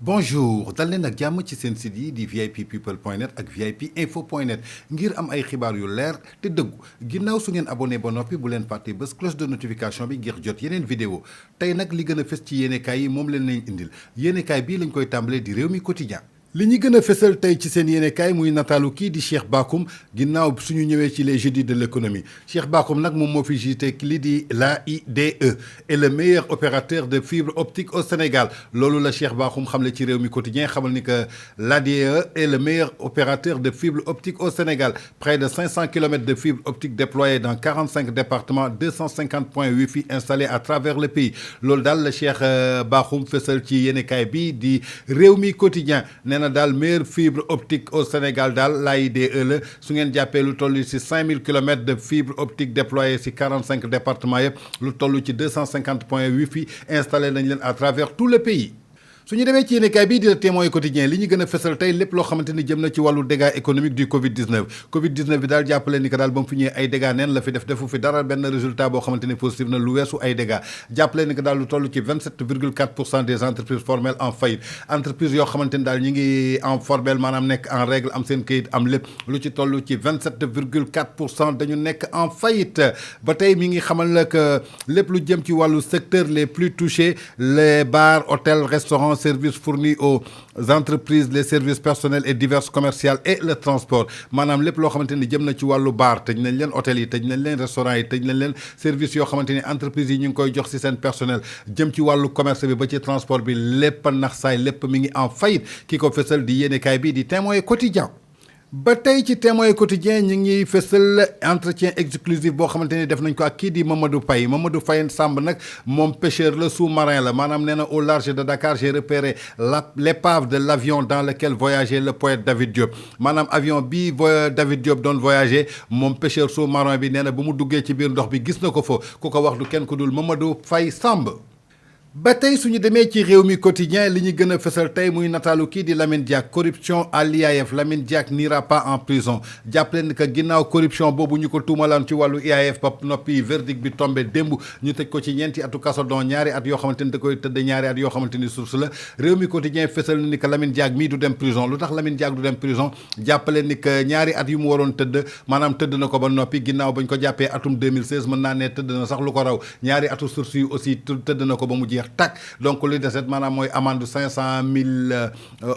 bonjour dal leen ak jàmm ci seen site yi di vippeople.net ak vipinfo.net ngir am ay xibaar yu leer te dëggu ginnaaw su ngeen abonné ba noppi bu leen fàtte bés cloche de notification bi ngir jot yeneen vidéo tey nag li gën a fës ci yéenekaay yi moom leen lañ indil yéenekaay bii lañ koy tàmbalee di Rewmi Quotidien li ñu gën a fësal tey ci seen yéenekaay muy nataalu kii di Cheikh Bakhoum ginnaaw suñu ñëwee ci les jeudis de l'économie Cheikh Bakhoum nag moom moo fi jiite lii di l'AIDE est le meilleur opérateur de fibre optique au Sénégal loolu la Cheikh Bakhoum xamle ci Rewmi Quotidien xamal ni que l'AIDE est le meilleur opérateur de fibre optique au Sénégal près de 500 km de fibre optique déployés dans 45 départements 250 points Wi-Fi installés à travers le pays loolu daal la Cheikh Bakhoum fësal ci yéenekaay bi di Rewmi Quotidien nee na daal meilleure fibre optique au Sénégal daal l'AIDE la su ngeen jàppee lu toll ci 5000 kilomètres de fibre optique déployés ci 45 départements yëpp lu toll ci 250 points Wi-Fi installé nañ leen à travers tout le pays. su ñu demee ci yéenekaay bii di Le Témoin quotidien li ñu gën a fësal tey lépp loo xamante ni jëm na ci wàllu dégâts économiques du Covid 19 Covid 19 bi daal jàppale ni que daal ba mu fi ñëwee ay dégâts neen la fi defu fi dara benn résultat boo xamante ni positif na lu weesu ay dégâts jàppale ni que daal lu toll ci 27,4% des entreprises formelles en faillite entreprises yoo xamante ni daal ñi ngi en formel maanaam nekk en règle am seen këyit am lépp lu ci toll ci 27,4% dañu nekk en faillite ba tey mi ngi xamal la que lépp lu jëm ci wàllu secteur les plus touchés les bars hôtels restaurants services fournis aux entreprises les services personnels et divers commerciaux et le transport maanaam lépp loo xamante ni jëm na ci wàllu bar tëj nañ leen hôtel yi tëj nañ leen restaurant yi tëj nañ leen services yoo xamante ni entreprises yi ñu ngi koy jox ci seen personnel jëm ci wàllu commerce bi ba ci transport bi lépp nax saay lépp mi ngi en faillite ki ko fësal di yéenekaay bi di Témoin quotidien ba tey ci Témoin quotidien ñu ngi fësal entretien exclusif boo xamante ni def nañ ko ak kii di Mamadou Faye Samb nag moom pêcheur la sous-marin la maanaam nee na au large de Dakar j'ai repéré l'épave de l'avion dans lequel voyageait le poète David Diop maanaam avion bi David Diop doon voyager moom pêcheur sous-marin bi nee na bu mu duggee ci biir ndox bi gis na ko fa ku ko wax du kenn ku dul Mamadou Faye Samb ba tey suñu demee ci Rewmi Quotidien li ñu gën a fësal tey muy nataalu kii di Lamine Diack corruption à l'IAF Lamine Diack n'ira pas en prison jàppale ni que ginnaaw corruption boobu ñu ko tuumalaan ci wàllu IAF ba noppi verdict bi tombé démb ñu tëj ko ci ñeenti atu kaso don ñaari at yoo xamante ni da koy tëdd ñaari at yoo xamante ni source la Rewmi Quotidien fësal ni que Lamine Diack mii du dem prison lu tax Lamine Diack du dem prison jàppale ni que ñaari at yu mu waroon tëdd maanaam tëdd na ko ba noppi ginnaaw bañ ko jàppee atum 2016 mën naa ne tëdd na sax lu ko raw ñaari atu source yu aussi tëdd na ko ba mu jeex tak donc li deset maanaam mooy amende 500 000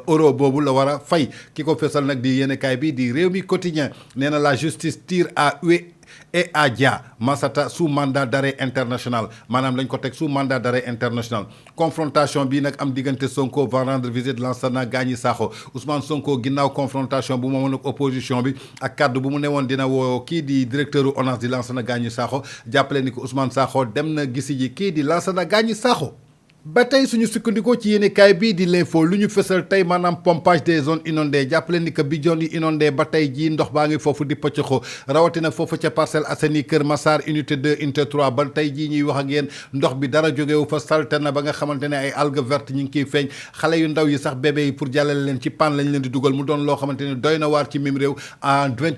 euros boobu la war a fay ki ko fesal nag di yéenekaay bi di Rewmi Quotidien nee na la justice tire à huée et à Dia Massata sous mandat d'arrêt international maanaam lañ ko teg sous mandat d'arrêt international confrontation bi nag am diggante Sonko va rendre visite Lansana Gagny Sakho Ousmane Sonko ginnaaw confrontation bu mu amoon ak opposition bi ak kaddu bu mu newoon dina woo kii di directeur u ONAS di Lansana Gagny Sakho jàppale ni ko Ousmane Sakho dem na gisi ji kii di Lansana Gagny Sakho ba tey suñu sukkandikoo ci yéenekaay bii di l'info lu ñu fësal tey maanaam pompage des zones inondées jàppale ni que bi zone yi inondé ba tey jii ndox baa ngi foofu di pëccëxoo rawatina foofu ca Parcelles Assainies Kër Massar unité 2 unité 3 ba tey jii ñuy wax ak yéen ndox bi dara jógewu fa salte na ba nga xamante ne ay algues vertes ñu ngi kiy feeñ xale yu ndaw yi sax bébé yi pour jàllale leen ci pan lañ leen di dugal mu doon loo xamante ne doy na waar ci mim réew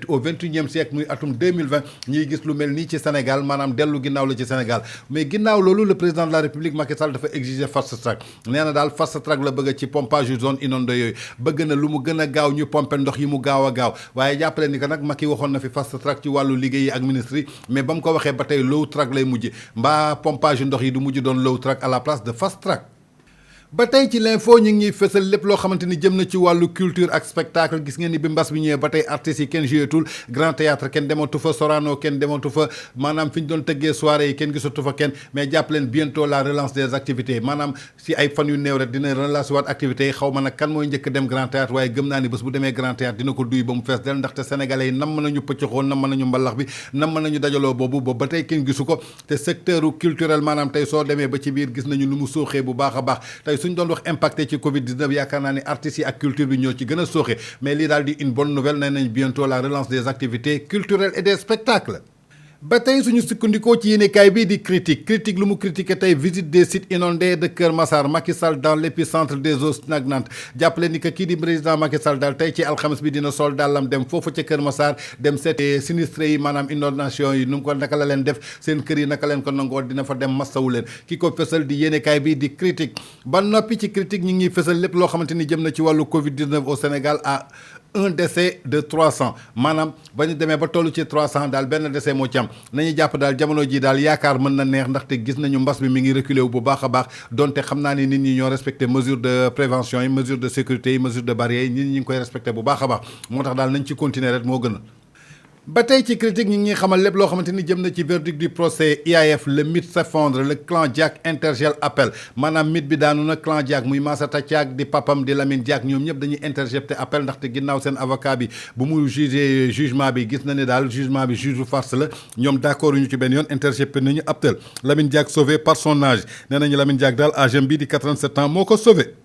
au 21e siècle muy atum 2020 ñuy gis lu mel nii ci Sénégal maanaam dellu ginnaaw la ci Sénégal mais ginnaaw loolu le président de la République Macky Sall dafa fast track nee na daal fast track la bëgg ci pompage yu zone inondée yooyu bëgg na lu mu gën a gaaw ñu pomper ndox yi mu gaaw a gaaw waaye jàppale ni que nag Macky waxoon na fi fast track ci wàllu liggéey yi ak ministre yi mais ba mu ko waxee ba tey low track lay mujj mbaa pompage yu ndox yi du mujj doon low track à la place de fast track ba tey ci l'info ñu ngi fësal lépp loo xamante ni jëm na ci wàllu culture ak spectacle gis ngeen ni bi mbas bi ñëwee ba tey artistes yi kenn jouetul grand théâtre kenn dematu fa Sorano kenn dematu fa maanaam fi ñu doon tëggee soirée yi kenn gisatu fa kenn mais jàpp leen bientôt la relance des activités maanaam si ay fan yu néew rek dina relancer waat activités yi xaw ma nag kan mooy njëkk dem grand théâtre waaye gëm naa ni bés bu demee grand théâtre dina ko duy ba mu fees del ndaxte sénégalais yi nam nañu pëccxoo nam nañu mbalax bi nam nañu dajaloo boobu ba tey kenn gisu ko te secteur culturel maanaam tey soo demee ba ci biir gis nañu lu mu sooxee bu baax a baax tey suñ doon wax impacté ci Covid 19 yaakaar naa ni artistes yi ak culture bi ñoo ci gën a sooxe mais lii daal di une bonne nouvelle nee nañ bientôt la relance des activités culturelles et des spectacles ba tey suñu sukkandikoo ci yéenekaay bii di critique lu mu critiqué tey visite des sites inondés de Kër Massar Macky Sall dans l'épicentre des eaux stagnantes jàppale ni que kii di président Macky Sall daal tey ci alxames bi dina sol dàllam dem foofu ca Kër Massar dem seet sinistré yi maanaam inondation yi nu mu ko naka la leen def seen kër yi naka leen ko nangoo dina fa dem massawu leen ki ko fësal di yéenekaay bii di critique ba noppi ci critique ñi ngi fësal lépp loo xamante ni jëm na ci wàllu Covid-19 au Sénégal à un décès de 300 maanaam ba ñu demee ba tollu ci 300 daal benn décès moo ci am nañu jàpp daal jamono ji daal yaakaar mën na neex ndaxte gis nañu mbas bi mi ngi reculé wu bu baax a baax donte xam naa ni nit ñi ñoo respecté mesure de prévention yi mesure de sécurité yi mesure de barrière yi nit ñi ngi koy respecté bu baax a baax moo tax daal nañ ci continuer rek moo gën a ba tey ci critique ñi ngi xamal lépp loo xamante ni jëm na ci verdict du procès IAF le mythe s'effondre le clan Diack intergèle appel maanaam mythe bi daanu na clan Diack muy Massata Diack di papam di Lamine Diack ñoom ñëpp dañuy interjeté appel ndaxte ginnaaw seen avocat bi bu muy jugé jugement bi gis na ne daal jugement bi juge farce la ñoom d'accord ñu ci benn yoon interjeté nañu appel Lamine Diack sauvé par son âge nee nañu Lamine Diack daal âge am bii di 87 ans moo ko sauvé.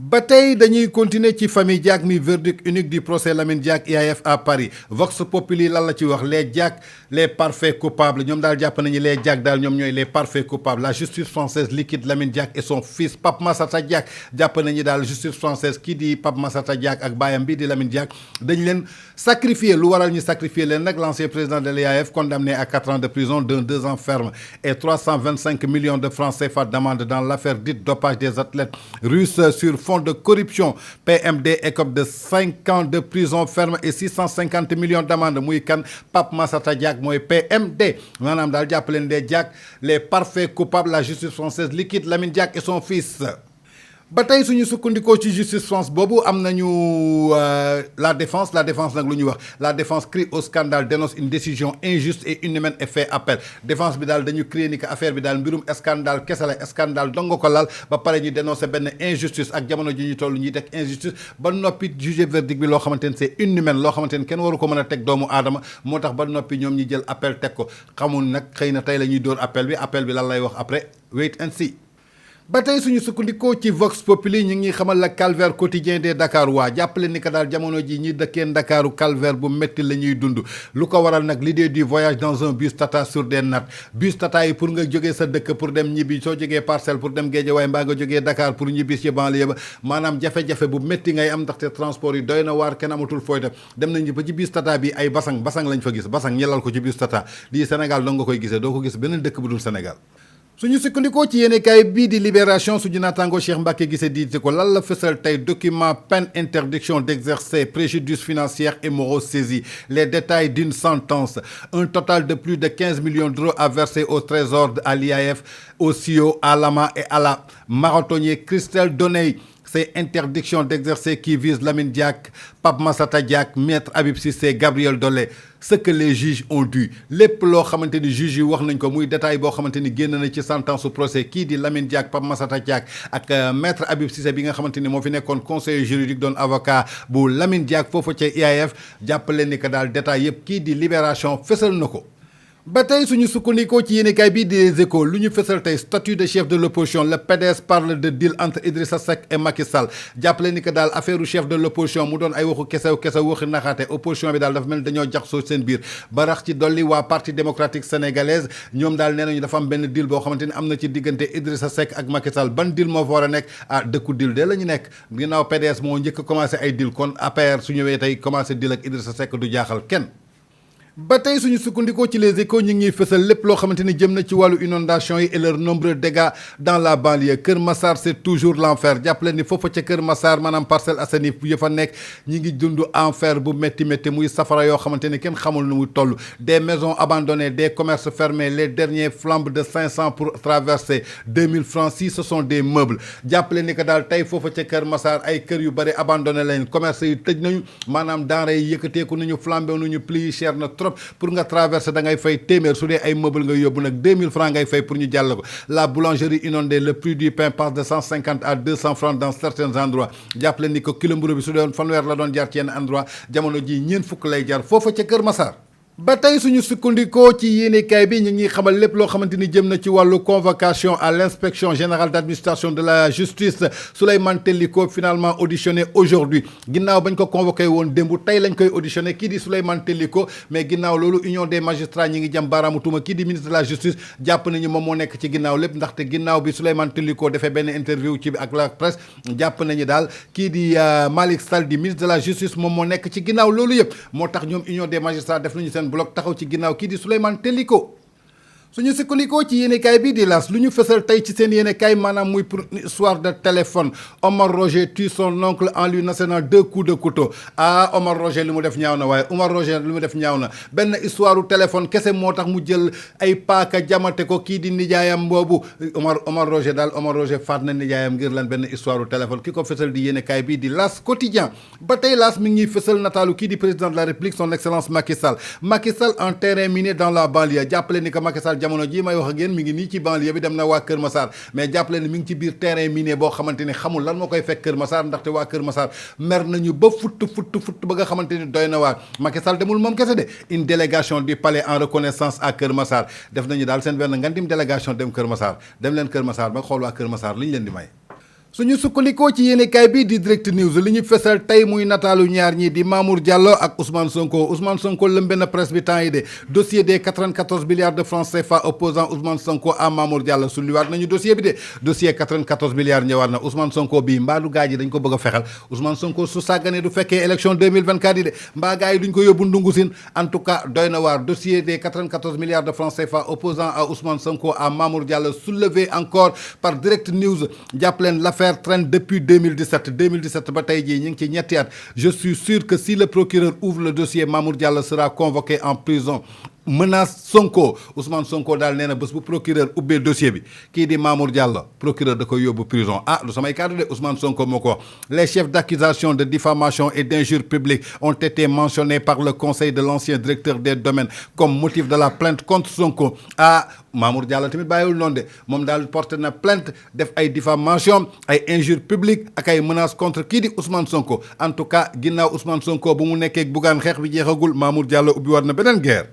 ba tey dañuy continuer ci famille Diack mi verdict unique du procès Lamine Diack IAF à Paris Vox Populi lan la ci wax les Diack les parfaits coupables ñoom daal jàpp nañu les Diack daal ñoom ñooy les parfaits coupables la justice française liquide Lamine Diack et son fils Pape Massata Diack jàpp nañu daal justice française kii di Pape Massata Diack ak baayam bi di Lamine Diack dañ leen sacrifier lu waral ñu sacrifier leen nag l'ancien président de l'IAF condamné à 4 ans de prison dont 2 ans ferme et 325 millions de francs CFA d'amende dans l'affaire dite dopage des athlètes russes sur fond de corruption PMD écope de 5 ans de prison ferme et 650 millions d'amende muy kan Pape Massata Diack mooy PMD maanaam daal jàpp leen des Diack les parfaits coupables la justice française liquide Lamine Diack et son fils. ba tey suñu sukkandikoo ci justice France boobu am nañu la défense nag lu ñuy wax la défense crie au scandale dénonce une décision injuste et inhumaine et fait appel défense bi daal dañu crier ni que affaire bi daal mbirum scandale kese la scandale donga ko lal ba pare ñu dénoncé benn injustice ak jamono ji ñu toll ñuy teg injustice ba noppi jugé verdict bi loo xamante ne c'est inhumaine loo xamante ne kenn waru ko mën a teg doomu aadama moo tax ba noppi ñoom ñi jël appel teg ko xamul nag xëy na tey la ñuy dóor appel bi lan lay wax après wait and see. ba tey suñu sukkandikoo ci Vox Populi ñu ngi xamal la calvaire quotidien des Dakarois jàppale ni que daal jamono ji ñi dëkkee Ndakaaru calvaire bu métti la ñuy dund lu ko waral nag l'idée du voyage dans un bus Tata sur des nattes bus Tata yi pour nga jógee sa dëkk pour dem ñibbi soo jógee Parcelles pour dem Guédiawaye mbaa nga jógee Dakar pour ñibbi ci banlieue ba maanaam jafe-jafe bu métti ngay am ndaxte transport yi doy na waar kenn amatul fooy dem nañu ba ci bus Tata bi ay basang lañ fa gis basang ñelal ko ci bus Tata lii Sénégal dong nga koy gisee doo ko gis beneen dëkk bu dul Sénégal. suñu sukkandikoo ci yéenekaay bii di Libération suñu naataango Cheikh Mbacké Guissé diite ko lan la fësal tey document peine interdiction d'exercer préjudice financier et moraux saisis les détails d'une sentence un total de plus de 15 millions d'euros à verser au trésor à l'IAF au CEO à l'AMA et à la marathonier Christelle Donnay. Ces interdictions d'exercer qui visent Lamine Diack, Pape Massata Diack, Maître Habib Cissé, Gabriel Dollé ce que les juges ont dû lépp loo xamante ni juges yi wax nañ ko muy détail boo xamante ni génn na ci sentence su procès kii di Lamine Diack Pape Massata Diack ak Maître Habib Cissé bi nga xamante ni moo fi nekkoon conseiller juridique doon avocat bu Lamine Diack foofu ca IAF jàppale ni que daal détail yëpp kii di Libération fësal na ko. ba tey suñu sukkandikoo ci yéenekaay bii des Échos lu ñu fësal tey statut de chef de l'opposition le PDS parle de deal entre Idrissa Seck et Macky Sall jàppale ni que daal affaire u chef de l'opposition mu doon ay waxu kesew waxi naxaate opposition bi daal dafa mel dañoo jaxasoo seen biir ba rax ci dolli waa parti démocratique sénégalaise ñoom daal nee nañu dafa am benn deal boo xamante ni am na ci diggante Idrissa Seck ak Macky Sall ban deal moo fa war a nekk dëkku deal de la ñu nekk ginnaaw PDS moo njëkk a commencé ay deal kon APR su ñëwee tey commencé deal ak Idrissa Seck du jaaxal kenn. ba tey suñu sukkandikoo ci les Échos ñu ngi fësal lépp loo xamante ni jëm na ci wàllu inondation yi et leurs nombreux dégâts dans la banlieue Kër Massar c'est toujours l'enfer jàppale ni foofa ca Kër Massar maanaam Parcelles Assainies ya fa nekk ñi ngi dund enfer bu métti muy safara yoo xamante ni kenn xamul nu muy toll des maisons abandonnées des commerces fermés les derniers flambent de 500 pour traverser 2000 francs si ce sont des meubles jàppale ni que daal tey foofa ca Kër Massar ay kër yu bëri abandonné lañ commerce yi tëj nañu maanaam denrées yi yëkkateeku nañu flambé nañu prix yi cher na trop pour nga traverser da ngay fay téeméer su dee ay meuble nga yóbbu nag 2000 francs ngay fay pour ñu jàll ko la boulangerie inondée le prix du pain passe de 150 à 200 francs dans certains endroits jàppale ni ko kilo mburu bi su doon fanweer la doon jar ci yenn endroit jamono ji ñeent fukk lay jar foofa ca Kër Massar ba tey suñu sukkandikoo ci yéenekaay bi ñu ngi xamal lépp loo xamante ni jëm na ci wàllu convocation à l'inspection générale d'administration de la justice Souleymane Teliko finalement auditionné aujourd'hui ginnaaw bañ ko convoqué woon démb tey lañ koy auditionné kii di Souleymane Teliko mais ginnaaw loolu union des magistrats ñi ngi jam baaraamu tuuma kii di ministre de la justice jàpp nañu moom moo nekk ci ginnaaw lépp ndaxte ginnaaw bi Souleymane Teliko defee benn interview ci ak la presse jàpp nañu daal kii di Malick Sall di ministre de la justice moom moo nekk ci ginnaaw loolu yëpp moo tax ñoom union des magistrats def nañu seen bloc taxaw ci ginnaaw kii di Souleymane Teliko suñu sukkandikoo ci yéenekaay bii di L'As lu ñu fësal tey ci seen yéenekaay maanaam muy pour une histoire de téléphone Omar Roger tue son oncle en lui nassant 2 coups de couteau ah Omar Roger li mu def ñaaw na waaye Omar Roger li mu def ñaaw na benn histoire téléphone kese moo tax mu jël ay paaka jamate ko kii di nijaayam boobu Omar Roger daal Omar Roger faat na nijaayam ngir lan benn histoire téléphone ki ko fësal di yéenekaay bii di L'As quotidien ba tey L'As mi ngi fësal nataalu kii di président de la République son excellence Macky Sall en terrain miné dans la banlieue jàppale ni que Macky Sall jamono ji may wax ak yéen mi ngi nii ci banlieue bi dem na waa Kër Massar mais jàppale ni mi ngi ci biir terrain minier boo xamante ni xamul lan moo koy fekk Kër Massar ndaxte waa Kër Massar mer nañu ba futt ba nga xamante ni doy na waar Macky Sall demul moom kese de une délégation du palais en reconnaissance à Kër Massar def nañu daal seen benn ngandim délégation dem Kër Massar dem leen Kër Massar ba xool waa Kër Massar li ñu leen di may suñu sukkandikoo ci yéenekaay bi di Direct News li ñu fesal tey muy nataalu ñaar ñi di Mamour Diallo ak Ousmane Sonko lëmbe na presse bi temps yi de dossier des 94 milliards de francs CFA opposant Ousmane Sonko à Mamour Diallo sulliwaat nañu dossier bi de dossier 94 milliards ñëwaat na Ousmane Sonko bii mbaa du gaaj yi dañ ko bëgg a fexal Ousmane Sonko su sàgganee du fekkee élection 2024 yi de mbaa gars yi duñ ko yóbbu ndungu sin en tout cas doy na waar dossier des 94 milliards de francs CFA opposant à Ousmane Sonko à Mamour Diallo soulevé encore par Direct News jàppaleen l'affaire traîne depuis 2017 ba tey jii ñu ngi ci ñetti at je suis sûr que si le procureur ouvre le dossier Mamour Diallo sera convoqué en prison menace Sonko Ousmane Sonko daal nee na bés bu procureur ubbee dossier bi kii di Mamour Diallo procureur da koy yóbbu prison ah lu samay kàddu de Ousmane Sonko moo ko wax les chefs d'accusation de diffamation et d'injure publique ont été mentionnés par le conseil de l'ancien directeur des domaines comme motif de la plainte contre Sonko ah Mamour Diallo tamit bàyyiwul noonu de moom daal porté na plainte def ay diffamation ay injure publique ak ay menaces contre kii di Ousmane Sonko en tout cas ginnaaw Ousmane Sonko bu mu nekkee Bougane xeex bi jeexagul Mamour Diallo ubbi war na beneen guerre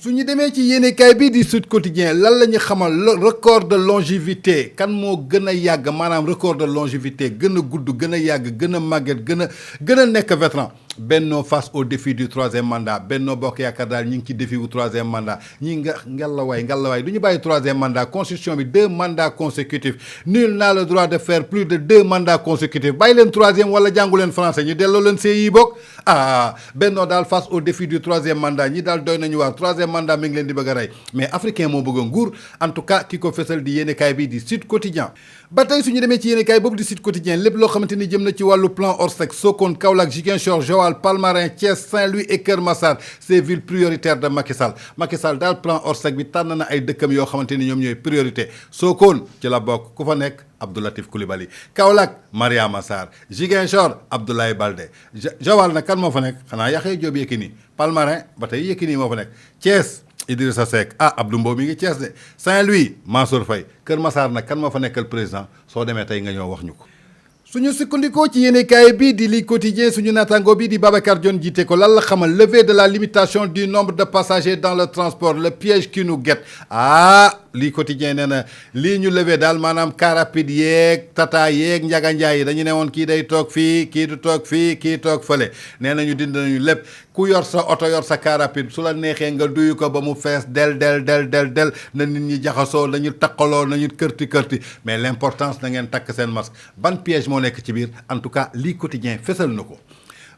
su ñu demee ci yéenekaay bii di Sud Quotidien lan la ñu xamal le record de longévité kan moo gën a yàgg maanaam record de longévité gën a gudd gën a yàgg gën a màgget gën a nekk vétéran Benno face au défi du 3e mandat Benno Bokk Yaakaar daal ñi ngi ci défi wu 3e mandat ñi ngelawaay du ñu bàyyi 3e mandat constitution bi 2 mandats consécutifs nul n'a le droit de faire plus de 2 mandats consécutifs bàyyi leen 3e wala jàngu leen français ñu delloo leen CI bokk ah Benno daal face au défi du 3e mandat ñi daal doy nañu waar 3e mandat mi ngi leen di bëgg a rey mais africain moo bëgg a nguur en tout cas ki ko fesal di yéenekaay bi di Sud Quotidien ba tey suñu demee ci yéenekaay boobu di Sud Quotidien lépp loo xamante ni jëm na ci wàllu plan Orsec Sokone Kaolack Ziguinchor Joal Palmarin Thiès Saint-Louis et Keur Massar ces villes prioritaires de Macky Sall daal plan Orsec bi tànn na ay dëkkam yoo xamante ni ñoom ñooy priorité Sokone ci la bokk ku fa nekk Abdou Latif Coulibaly Kaolack Mariama Sarr Ziguinchor Abdoulaye Baldé Joal nag kan moo fa nekk xanaa Yaxya Joob Yékini Palmarin ba tey Yékini moo fa nekk Thiès Idrissa Seck ah Abdou Mbow mi ngi Thiès de Saint-Louis Mansour Faye Keur Massar nag kan moo fa nekkal président soo demee tey nga ñëw wax ñu ko suñu sukkandikoo ci yéenekaay bi di li quotidien suñu naataango bi di Babacar Dione jiite ko lan la xamal levée de la limitation du nombre de passagers dans le transport le piège qui nous guette ah lii quotidien nee na lii ñu levé daal maanaam car rapide yeeg tata yeeg njaganjaay yi dañu ne woon kii day toog fii kii du toog fii kii toog fële nee nañu dind nañu lépp ku yor sa oto yor sa car rapide su la neexee nga duyu ko ba mu fees del na nit ñi jaxasoo nañu takkaloo nañu kërti mais l'importance na ngeen takk seen masque ban piège moo nekk ci biir en tout cas lii quotidien fesal na ko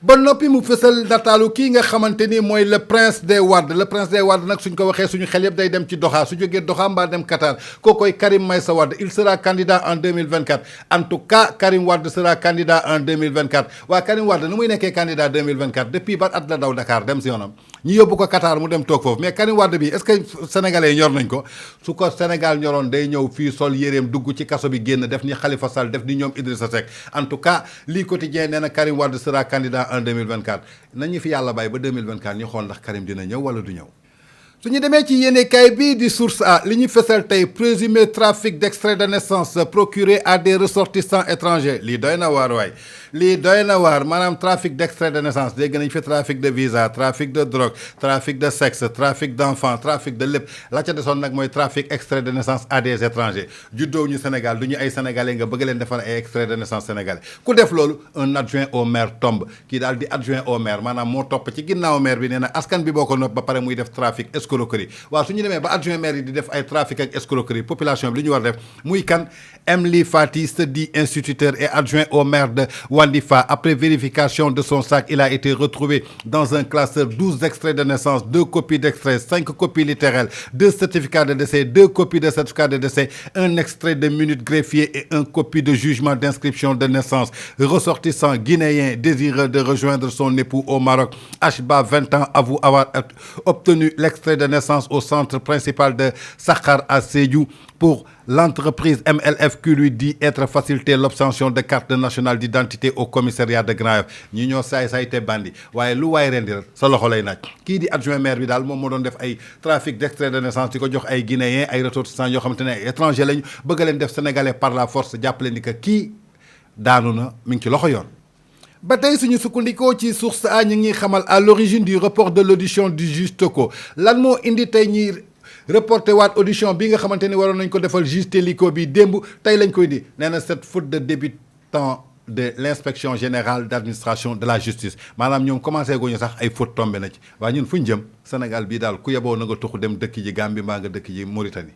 ba noppi mu fësal nataalu kii nga xamante ni mooy le prince des Wade nag suñ ko waxee suñu xel yëpp day dem ci Doha su jógee Doha mbaa dem Qatar kookoy Karim Meïssa Wade il sera candidat en 2024 en tout cas Karim Wade sera candidat en 2024 waa Karim Wade nu muy nekkee candidat 2024 depuis ban at la daw Dakar dem si yoonam ñu yóbbu ko Qatar mu dem toog foofu mais Karim Wade bi est-ce que sénégalais yi ñor nañ ko su ko Sénégal ñoroon day ñëw fii sol yéreem dugg ci kaso bi génn def ni Khalifa Sall def ni ñoom Idrissa Seck en tout cas lii quotidien nee na Karim Wade sera candidat en 2024 nañu fi yàlla bàyyi ba 2024 ñu xool ndax Karim dina ñëw wala du ñëw su ñu demee ci yéenekaay bii di Source A li ñu fesal tey présumé trafic d'extrait de naissance procuré à des ressortissants étrangers lii doy na waar waay lii doy na waar maanaam trafic d'extrait de naissance dégg nañ fi trafic de visa trafic de drogue trafic de sexe trafic d'enfants trafic de lépp la ca desoon nag mooy trafic extrait de naissance à des étrangers juddoo ñu Sénégal du ñu ay sénégalais nga bëgg leen defal ay extrait de naissance sénégalais ku def loolu un adjoint au maire tombe kii daal di adjoint au maire maanaam moo topp ci ginnaaw maire bi nee na askan bi boo ko nopp ba pare muy def trafic escroquerie waaw su ñu demee ba adjoint maire yi di def ay trafic ak escroquerie population bi li ñu war def muy kan Emily Fati se dit instituteur et adjoint au maire de Wandifa. Après vérification de son sac, il a été retrouvé dans un classeur 12 extraits de naissance, 2 copies d'extraits, 5 copies littérales, 2 certificats de décès, 2 copies de certificats de décès, un extrait de minute greffier et une copie de jugement d'inscription de naissance. Ressortissant guinéen désireux de rejoindre son époux au Maroc, Ashba, 20 ans, avoue avoir obtenu l'extrait de naissance au centre principal de Sakhar à Sédhiou pour l'entreprise MLF qui lui dit être facilité l'obtention de carte nationale d'identité au commissariat de Grand-Yoff ñi ñoo saay te bandi waaye lu waay rendi sa loxo lay naaj kii di adjoint maire bi daal moom moo doon def ay trafic d'extrait de naissance di ko jox ay guinéens ay ressortissants yoo xamante ne ay étrangers lañu bëgg leen def sénégalais par la force jàppale ni que kii daanu na mi ngi ci loxo yoon. ba tey suñu sukkandikoo ci Source A ñu ngi xamal à l'origine du report de l'audition du juge Toko lan moo indi tey ñi reporté waat audition bi nga xamante ni waroon nañ ko defal juge Téliko bi démb tey lañ koy di nee na cette faute de débutant de l'inspection générale d'administration de la justice maanaam ñoom commencé guñu sax ay faute tombé na ci waaye ñun fu ñu jëm Sénégal bii daal ku yeboo na nga tuxu dem dëkk ji Gambie mbaa nga dëkk ji Mauritanie.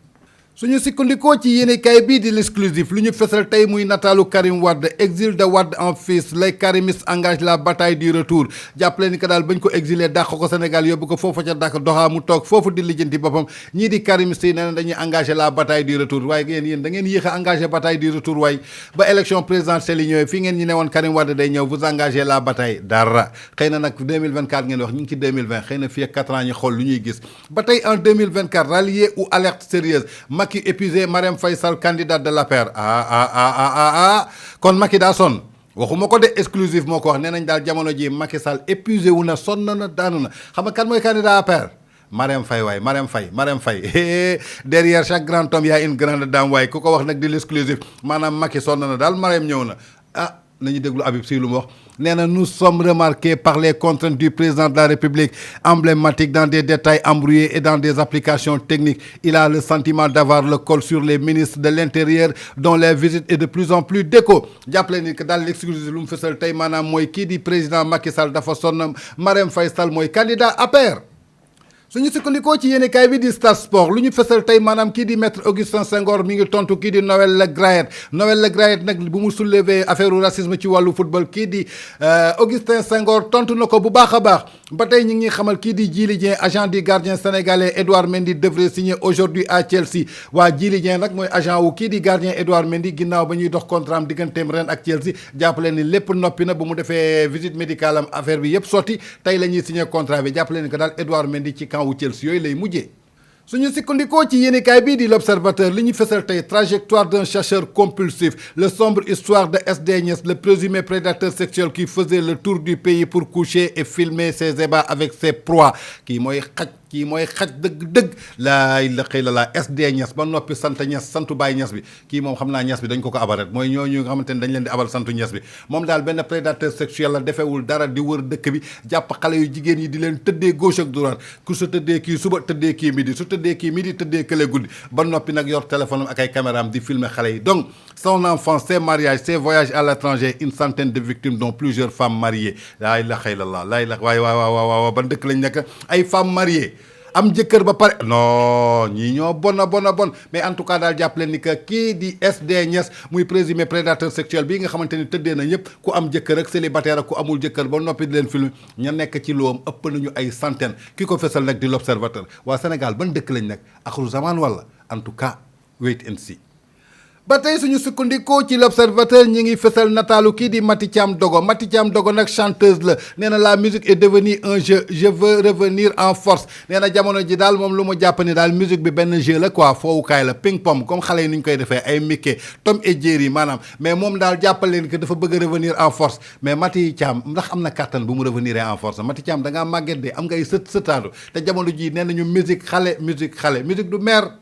suñu sukkandikoo ci yéenekaay bii di l'exclusif lu ñu fesal tey muy nataalu Karim Wade exil de Wade en fils les karimistes engagent la bataille du retour jàppale ni que daal bañ ko exilé dàq ko Sénégal yóbbu ko foofu ca dàq doxaa mu toog foofu di lijjanti boppam ñii di karimistes yi nee na dañuy engagé la bataille du retour waaye yéen da ngeen yéex a engagé bataille du retour waaye ba élection présidentielle yi ñëwee fii ngeen ñu ne woon Karim Wade day ñëw vous engagez la bataille dara xëy na nag 2024 ngeen wax ñu ngi ci 2020 xëy na fii ak 4 ans ñu xool lu ñuy gis ba tey en 2024 rallié ou alerte sérieuse Macky épuisé Marème Faye Sall candidate de l'APR kon Macky daa sonn waxuma ko de exclusif moo ko wax nee nañ daal jamono ji Macky Sall épuisé wu na sonn na daanu na xam nga kan mooy candidat APR Marème Faye waay Marème Faye derrière chaque grand homme y a une grande dame waay ku ko wax nag di l'exclusif maanaam Macky sonn na daal Marème ñëw na nañu déglu Habib Sy lu mu wax nee na nous sommes remarqués par les contraintes du président de la République emblématiques dans des détails embrouillés et dans des applications techniques. Il a le sentiment d'avoir le col sur les ministres de l'Intérieur dont les visites est de plus en plus déco jàppale ni que daal l'exclusif lu mu fësal tey maanaam mooy kii di président Macky Sall dafa sonn Marème Faye Sall mooy candidat APR. suñu sukkandikoo ci yéenekaay bi di Stade Sport lu ñu fesal tey maanaam kii di maître Augustin Senghor mi ngi tontu kii di Noël Le Graët nag bu mu soulever affaire racisme ci wàllu football kii di Augustin Senghor tontu na ko bu baax a baax ba tey ñu ngi xamal kii di Djily Dieng agent du gardien sénégalais Edouard Mendy devrait signer aujourd'hui à Chelsea waa Djily Dieng nag mooy agent wu kii di gardien Edouard Mendy ginnaaw ba ñuy dox contrat am digganteem ren ak Chelsea jàppale ni lépp noppi na ba mu defee visite médicale am affaire bi yëpp sotti tey la ñuy signer contrat bi jàppale ni que daal Edouard Mendy ci wu Chelsea yooyu lay mujjee suñu sukkandikoo ci yéenekaay bii di l'Observateur li ñu fesal tey trajectoire d'un chercheur compulsif le sombre histoire de SD Niass le présumé prédateur sexuel qui faisait le tour du pays pour coucher et filmer ses ébats avec ses proies kii mooy xaj dëgg laay la xëy la laa SD Niass ba noppi sant Niass santu Baye Niass bi kii moom xam naa Niass bi dañ ko abaret mooy ñooñu nga xamante ne dañ leen di abal santu Niass bi moom daal benn prédateur sexuel la defewul dara di wër dëkk bi jàpp xale yu jigéen yi di leen tëddee gauche ak droite ku su tëddee kii suba tëddee kii midi su tëddee kii midi tëddee kële guddi ba noppi nag yor téléphone am ak ay caméra am di filmer xale yi donc son enfance ses mariages ses voyages à l'étranger une centaine de victimes dont plusieurs femmes mariées laay la xëy la laa laay la waaw ban dëkk lañ nekk ay femmes mariées am jëkkër ba pare non ñii ñoo bon mais en tout cas daal jàpp leen ni que kii di SD Niass muy présumé prédateur sexuel bii nga xamante ni tëddee na ñëpp ku am jëkkër ak célibataire ak ku amul jëkkër ba noppi di leen filmer ña nekk ci loom ëpp nañu ay centaines ki ko fesal nag di l'Observateur waa Sénégal ban dëkk lañ nekk axiru zaman wala en tout cas wait and see. ba tey suñu sukkandikoo ci l'observateur ñi ngi fësal nataalu kii di Mati Thiam Dogo Mati Thiam Dogo nag chanteuse la nee na la musique est devenue un jeu je veux revenir en force nee na jamono ji daal moom lu mu jàpp ni daal musique bi benn jeu la quoi foowukaay la ping pong comme xale yi ni ñu koy defee ay Mickey Tom et Jerry maanaam mais moom daal jàppal leen que dafa bëgg a revenir en force mais Mati Thiam ndax am na kàttan bu mu revenir en force Mati Thiam da ngaa màgget de am ngay sëtaatu te jamono ji nee nañu musique xale musique du meer.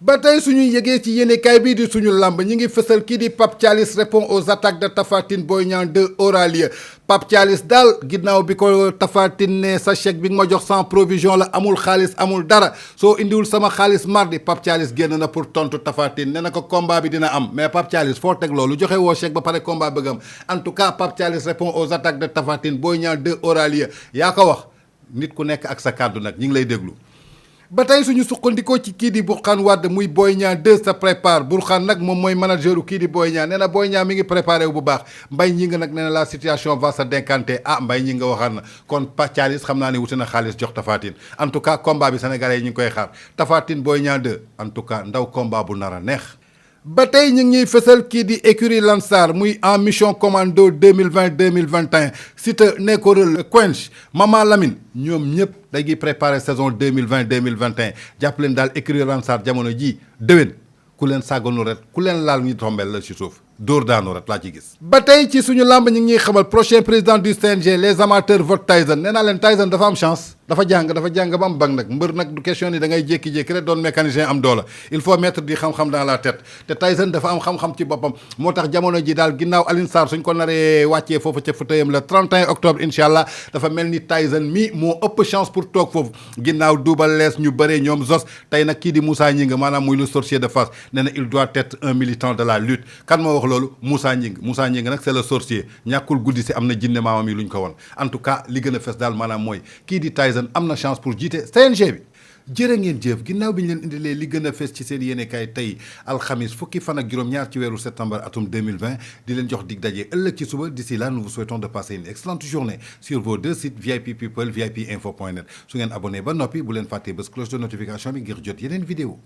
ba tey suñuy yëgee ci yéenekaay bii di suñu làmb ñi ngi fësal kii di Pape Thialis répond aux attaques de Tapha Tine Boy Niang 2 aura lieu Pape Thialis daal ginnaaw bi ko Tapha Tine ne sa chèque bi nga ma jox sans provision la amul xaalis amul dara soo indiwul sama xaalis mardi Pape Thialis génn na pour tontu Tapha Tine ne na ko combat bi dina am mais Pape Thialis foo teg loolu joxe woo chèque ba pare combat bëgg am en tout cas Pape Thialis répond aux attaques de Tapha Tine Boy Niang 2 aura lieu yaa ko wax nit ku nekk ak sa kàddu nag ñi ngi lay déglu. ba tey suñu sukkandikoo ci kii di Bourkhane Wade muy Boy Niang 2 sa prépare Bourkhane nag moom mooy manageru kii di Boy Niang nee na Boy Niang mi ngi préparé wu bu baax Mbaye Gningue nag nee na la situation va se décanter Mbaye Gningue waxaat na kon Pape Thialis xam naa ne wuti na xaalis jox Tapha Tine en tout cas combat bi sénégalais yi ñu ngi koy xaar Tapha Tine Boy Niang 2 en tout cas ndaw combat bu nar a neex. ba tey ñu ngi ñuy fësal kii di écurie Lansar muy en mission commando 2020-2021 Siteu nekko rël Quench Mama Lamine ñoom ñëpp dañuy préparer saison 2020-2021 jàpp leen daal écurie Lansar jamono ji déwén ku leen sàgganu ret ku leen laal ñu tombel la ci suuf dóor daanu ret laa ci gis. ba tey ci suñu làmb ñu ngi ñuy xamal prochain président du CNG les amateurs vote Tyson nee naa leen Tyson dafa am chance dafa jàng ba am bag nag mbër nag du question ni da ngay jékki-jékki rek doon mécanicien am doola il faut mettre di xam-xam dans la tête te Tyson dafa am xam-xam ci boppam moo tax jamono ji daal ginnaaw Alioune Sarr suñ ko naree wàccee foofu ca fauteuilam le 31 octobre incha allah dafa mel ni Tyson mi moo ëpp chance pour toog foofu ginnaaw Double Less ñu bëree ñoom Zos tey nag kii di Moussa Gningue maanaam muy le sorcier de Fass nee na il doit être un militant de la lutte kan moo wax loolu Moussa Gningue nag c'est le sorcier ñàkkul guddi si am na jinne maamam yi lu ñu ko won en tout cas li gën a fes daal maanaam mooy kii di Tyson am na chance pour jiite CNG bi jërë ngeen jëf ginnaaw bi ñu leen indilee li gën a fes ci seen yéenekaay tey alxamis fukki fan ak juróom-ñaar ci weeru septembre atum 2020 di leen jox dig daje ëllëg ci suba d'ici là nous vous souhaitons de passer une excellente journée sur vos deux sites VIP People VIP Info.net su ngeen abonné ba noppi bu leen fàttee bés cloche de notification bi ngir jot yeneen vidéo